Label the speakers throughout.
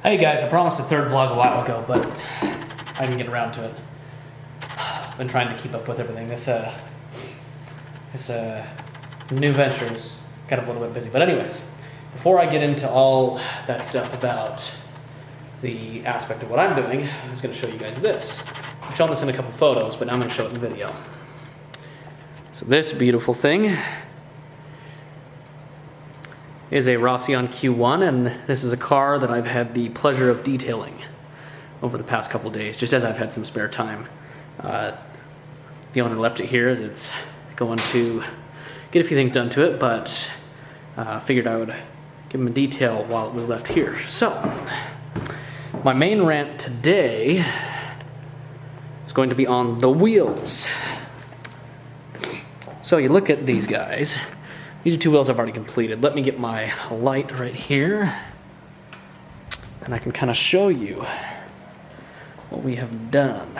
Speaker 1: Hey guys, I promised a third vlog a while ago, but I didn't get around to it. I've been trying to keep up with everything. This new venture's kind of a little bit busy. But anyways, before I get into all that stuff about the aspect of what I'm doing, I'm just going to show you guys this. I've shown this in a couple photos, but now I'm going to show it in video. So this beautiful thing is a Rossion Q1, and this is a car that I've had the pleasure of detailing over the past couple days, just as I've had some spare time. The owner left it here as it's going to get a few things done to it, but figured I would give him a detail while it was left here. So, my main rant today is going to be on the wheels. So you look at these guys. These are two wheels I've already completed. Let me get my light right here, and I can kind of show you what we have done.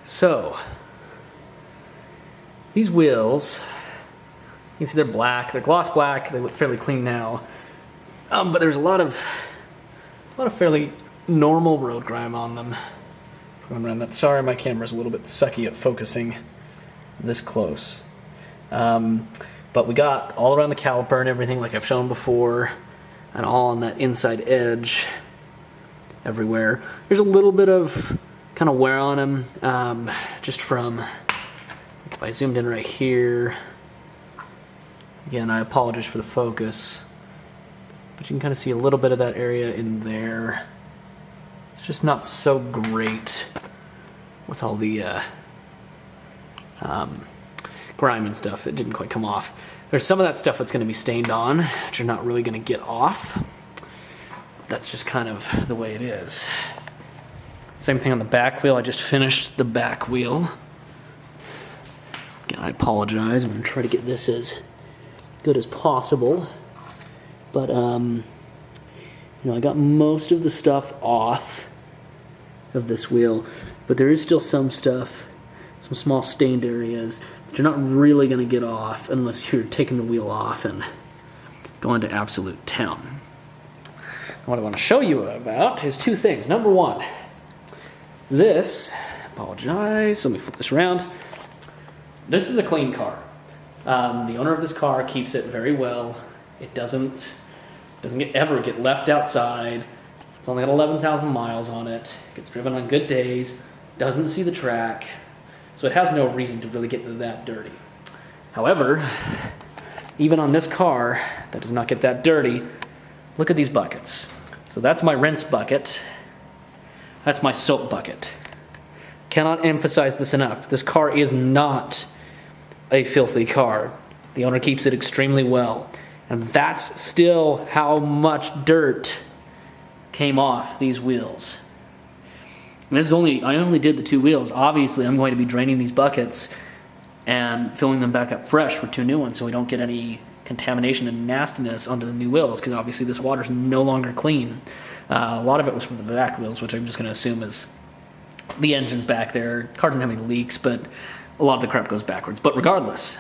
Speaker 1: So, these wheels, you can see they're black. They're gloss black. They look fairly clean now, but there's a lot of fairly normal road grime on them. I'm around that. Sorry, my camera's a little bit sucky at focusing this close. But we got all around the caliper and everything like I've shown before, and all on that inside edge everywhere. There's a little bit of kind of wear on them, just from, if I zoomed in right here, again, I apologize for the focus, but you can kind of see a little bit of that area in there. It's just not so great with all the grime and stuff. It didn't quite come off. There's some of that stuff that's going to be stained on, which you're not really going to get off. That's just kind of the way it is. Same thing on the back wheel. I just finished the back wheel. Again, I apologize. I'm going to try to get this as good as possible. But, you know, I got most of the stuff off of this wheel, but there is still some stuff, some small stained areas that you're not really going to get off unless you're taking the wheel off and going to absolute town. What I want to show you about is two things. Number one, this, apologize, let me flip this around. This is a clean car. The owner of this car keeps it very well. It doesn't ever get left outside. It's only got 11,000 miles on it. Gets driven on good days. Doesn't see the track. So it has no reason to really get that dirty. However, even on this car that does not get that dirty, look at these buckets. So that's my rinse bucket. That's my soap bucket. Cannot emphasize this enough. This car is not a filthy car. The owner keeps it extremely well. And that's still how much dirt came off these wheels. And this is I only did the two wheels. Obviously, I'm going to be draining these buckets and filling them back up fresh for two new ones so we don't get any contamination and nastiness onto the new wheels, because obviously this water's no longer clean. A lot of it was from the back wheels, which I'm just going to assume is the engine's back there. Car doesn't have any leaks, but a lot of the crap goes backwards. But regardless,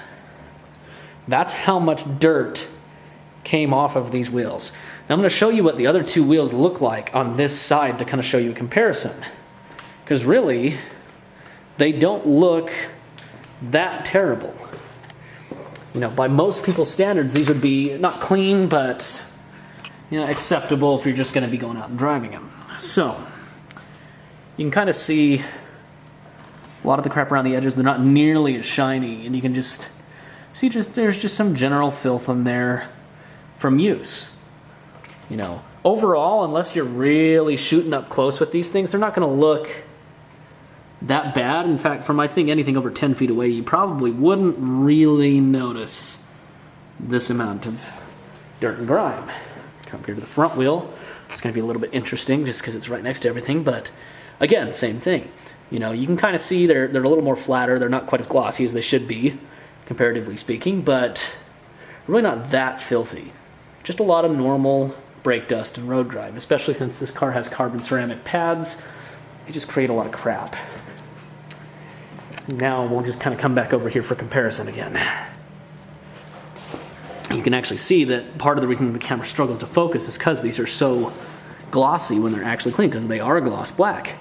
Speaker 1: that's how much dirt came off of these wheels. Now I'm going to show you what the other two wheels look like on this side to kind of show you a comparison. Because really, they don't look that terrible. You know, by most people's standards, these would be not clean, but, you know, acceptable if you're just going to be going out and driving them. So, you can kind of see a lot of the crap around the edges. They're not nearly as shiny, and you can just see there's just some general filth in there from use. You know, overall, unless you're really shooting up close with these things, they're not going to look that bad. In fact, from I think anything over 10 feet away, you probably wouldn't really notice this amount of dirt and grime. Come up here to the front wheel. It's going to be a little bit interesting just because it's right next to everything, but again, same thing. You know, you can kind of see they're a little more flatter. They're not quite as glossy as they should be, comparatively speaking, but really not that filthy. Just a lot of normal brake dust and road grime, especially since this car has carbon ceramic pads. They just create a lot of crap. Now we'll just kind of come back over here for comparison again. You can actually see that part of the reason the camera struggles to focus is because these are so glossy when they're actually clean, because they are gloss black.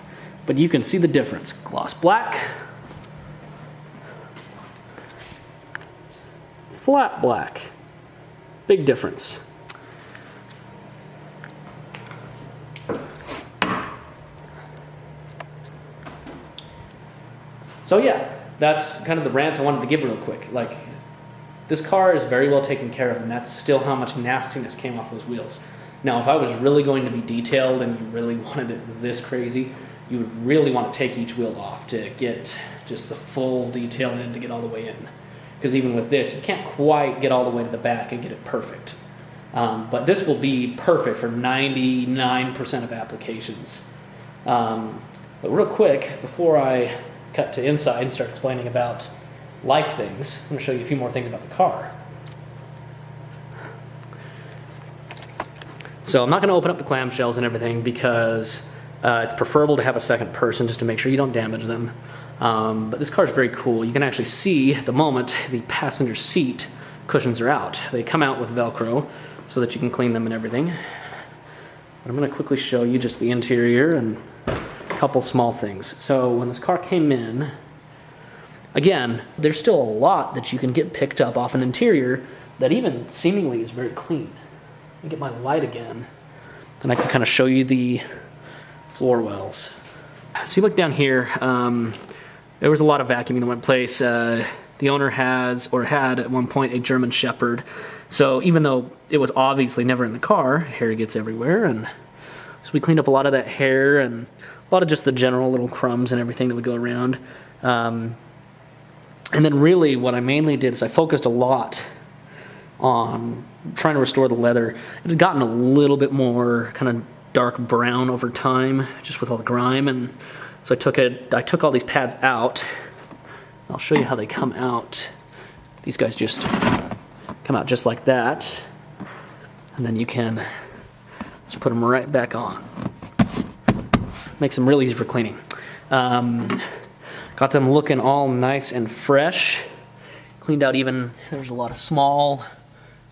Speaker 1: But you can see the difference. Gloss black, flat black. Big difference. So yeah, that's kind of the rant I wanted to give real quick. Like, this car is very well taken care of, and that's still how much nastiness came off those wheels. Now, if I was really going to be detailed and you really wanted it this crazy, you would really want to take each wheel off to get just the full detail in, to get all the way in. Because even with this, you can't quite get all the way to the back and get it perfect. But this will be perfect for 99% of applications. But real quick, before I cut to inside and start explaining about life things, I'm going to show you a few more things about the car. So I'm not going to open up the clamshells and everything because it's preferable to have a second person just to make sure you don't damage them. But this car is very cool. You can actually see the moment the passenger seat cushions are out. They come out with Velcro so that you can clean them and everything. But I'm going to quickly show you just the interior and a couple small things. So when this car came in, again, there's still a lot that you can get picked up off an interior that even seemingly is very clean. Let me get my light again, and I can kind of show you the floor wells. So you look down here, there was a lot of vacuuming that went place. The owner has, or had at one point, a German Shepherd. So even though it was obviously never in the car, hair gets everywhere. And so we cleaned up a lot of that hair and a lot of just the general little crumbs and everything that would go around. And then really what I mainly did is I focused a lot on trying to restore the leather. It had gotten a little bit more kind of dark brown over time, just with all the grime. And so I took all these pads out. I'll show you how they come out. These guys just come out just like that. And then you can just put them right back on. Makes them real easy for cleaning. Got them looking all nice and fresh. Cleaned out even, there's a lot of small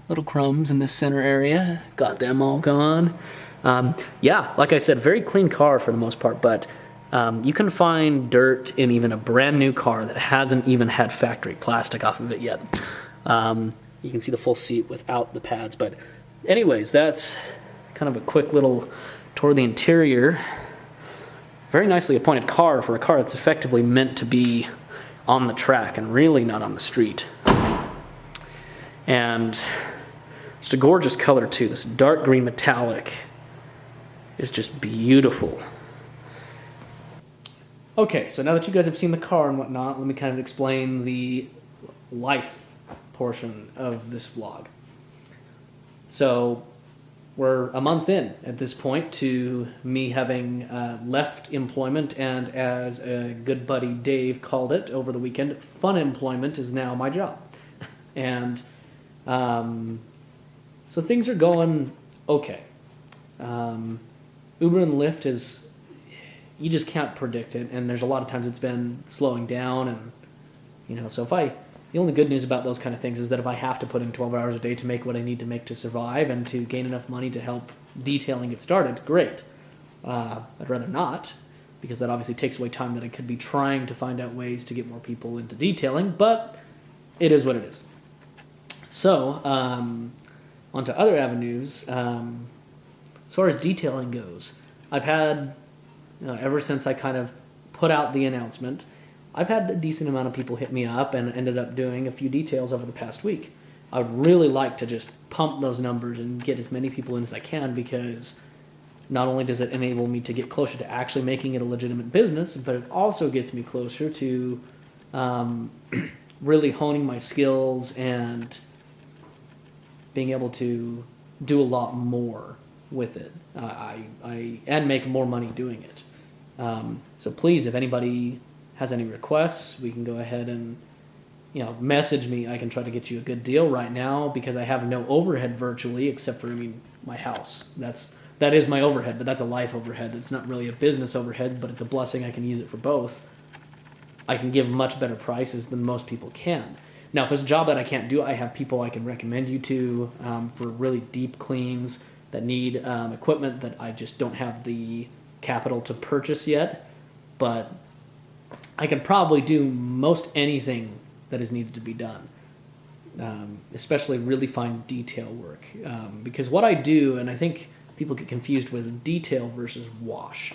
Speaker 1: little crumbs in this center area. Got them all gone. Yeah, like I said, very clean car for the most part, but you can find dirt in even a brand new car that hasn't even had factory plastic off of it yet. You can see the full seat without the pads, but anyways, that's kind of a quick little tour of the interior. Very nicely appointed car for a car that's effectively meant to be on the track and really not on the street. And just a gorgeous color too. This dark green metallic is just beautiful. Okay, so now that you guys have seen the car and whatnot, let me kind of explain the life portion of this vlog. So we're a month in at this point to me having left employment, and as a good buddy Dave called it over the weekend, fun employment is now my job. And so things are going okay. Uber and Lyft is, you just can't predict it, and there's a lot of times it's been slowing down, and so the only good news about those kind of things is that if I have to put in 12 hours a day to make what I need to make to survive and to gain enough money to help detailing get started, great. I'd rather not, because that obviously takes away time that I could be trying to find out ways to get more people into detailing, but it is what it is. So, onto other avenues. As far as detailing goes, I've had, ever since I kind of put out the announcement, I've had a decent amount of people hit me up and ended up doing a few details over the past week. I would really like to just pump those numbers and get as many people in as I can, because not only does it enable me to get closer to actually making it a legitimate business, but it also gets me closer to really honing my skills and being able to do a lot more with it. And make more money doing it. So please, if anybody has any requests, we can go ahead and message me. I can try to get you a good deal right now, because I have no overhead virtually, except for my house. That is my overhead, but that's a life overhead. It's not really a business overhead, but it's a blessing. I can use it for both. I can give much better prices than most people can. Now, if it's a job that I can't do, I have people I can recommend you to for really deep cleans that need equipment that I just don't have the capital to purchase yet. But I can probably do most anything that is needed to be done, especially really fine detail work. Because what I do, and I think people get confused with detail versus wash.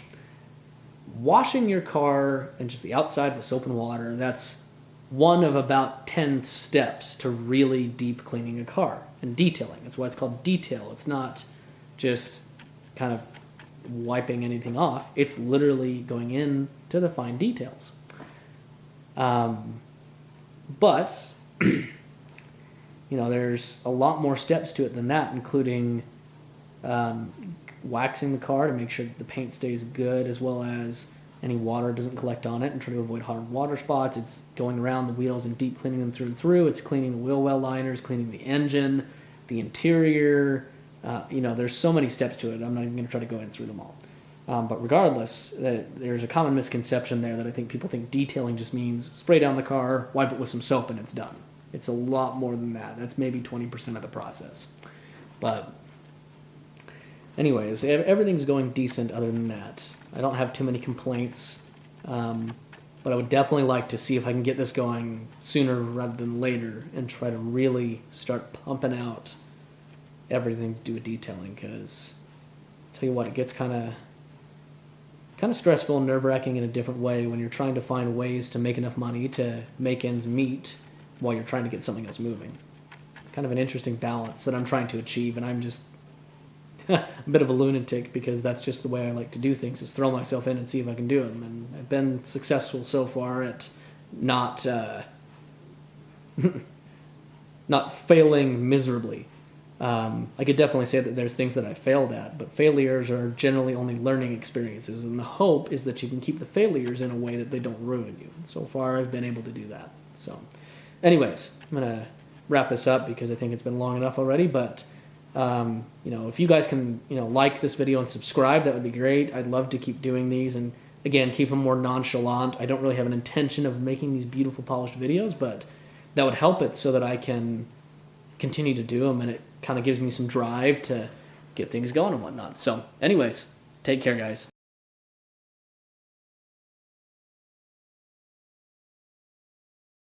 Speaker 1: Washing your car and just the outside with soap and water, that's one of about 10 steps to really deep cleaning a car and detailing. That's why it's called detail. It's not just kind of wiping anything off. It's literally going into the fine details. But, there's a lot more steps to it than that, including waxing the car to make sure that the paint stays good, as well as any water doesn't collect on it and try to avoid hard water spots. It's going around the wheels and deep cleaning them through and through. It's cleaning the wheel well liners, cleaning the engine, the interior. There's so many steps to it. I'm not even going to try to go in through them all. But regardless, there's a common misconception there that I think people think detailing just means spray down the car, wipe it with some soap, and it's done. It's a lot more than that. That's maybe 20% of the process. But anyways, everything's going decent other than that. I don't have too many complaints, but I would definitely like to see if I can get this going sooner rather than later and try to really start pumping out everything to do with detailing, because I'll tell you what, it gets kind of stressful and nerve-wracking in a different way when you're trying to find ways to make enough money to make ends meet while you're trying to get something else moving. It's kind of an interesting balance that I'm trying to achieve, and I'm just a bit of a lunatic because that's just the way I like to do things, is throw myself in and see if I can do them. And I've been successful so far at not not failing miserably. I could definitely say that there's things that I failed at, but failures are generally only learning experiences, and the hope is that you can keep the failures in a way that they don't ruin you. And so far, I've been able to do that. So anyways, I'm going to wrap this up because I think it's been long enough already, but if you guys can, like this video and subscribe, that would be great. I'd love to keep doing these, and again, keep them more nonchalant. I don't really have an intention of making these beautiful polished videos, but that would help it so that I can continue to do them, and it kind of gives me some drive to get things going and whatnot. So anyways, take care, guys.